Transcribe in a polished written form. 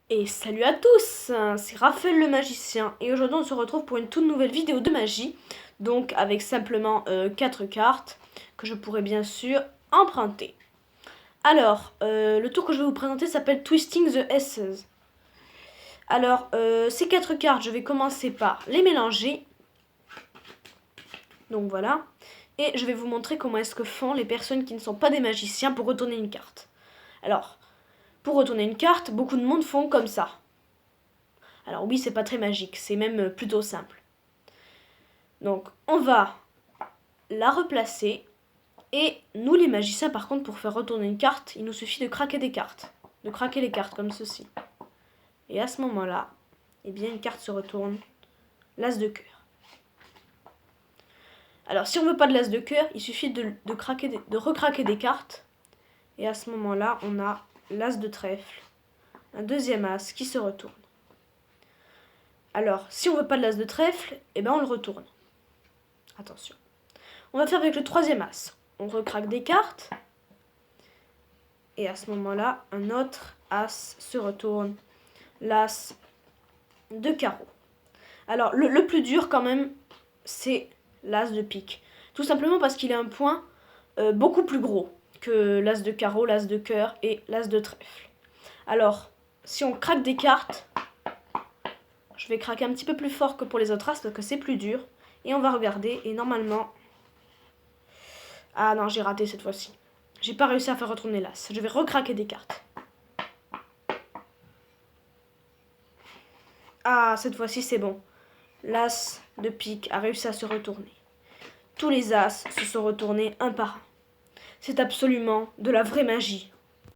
Et salut à tous, c'est Raphaël le magicien et aujourd'hui on se retrouve pour une toute nouvelle vidéo de magie, donc avec simplement 4 cartes que je pourrais bien sûr emprunter. Alors, le tour que je vais vous présenter s'appelle Twisting the S's. Alors, ces 4 cartes, je vais commencer par les mélanger, donc voilà, et je vais vous montrer comment est-ce que font les personnes qui ne sont pas des magiciens pour retourner une carte. Alors, pour retourner une carte, beaucoup de monde font comme ça. Alors oui, c'est pas très magique, c'est même plutôt simple. Donc on va la replacer. Et nous les magiciens par contre, pour faire retourner une carte, il nous suffit de craquer des cartes. De craquer les cartes comme ceci. Et à ce moment-là, eh bien une carte se retourne. L'as de cœur. Alors si on veut pas de l'as de cœur, il suffit de recraquer des cartes. Et à ce moment-là, on a l'as de trèfle. Un deuxième as qui se retourne. Alors, si on veut pas de l'as de trèfle, eh ben on le retourne. Attention. On va faire avec le troisième as. On recraque des cartes. Et à ce moment-là, un autre as se retourne. L'as de carreau. Alors, le plus dur quand même, c'est l'as de pique. Tout simplement parce qu'il a un point beaucoup plus gros que l'as de carreau, l'as de cœur et l'as de trèfle. Alors, si on craque des cartes, je vais craquer un petit peu plus fort que pour les autres as parce que c'est plus dur. Et on va regarder et normalement... Ah non, j'ai raté cette fois-ci. J'ai pas réussi à faire retourner l'as. Je vais recraquer des cartes. Ah, cette fois-ci c'est bon. L'as de pique a réussi à se retourner. Tous les as se sont retournés un par un. C'est absolument de la vraie magie.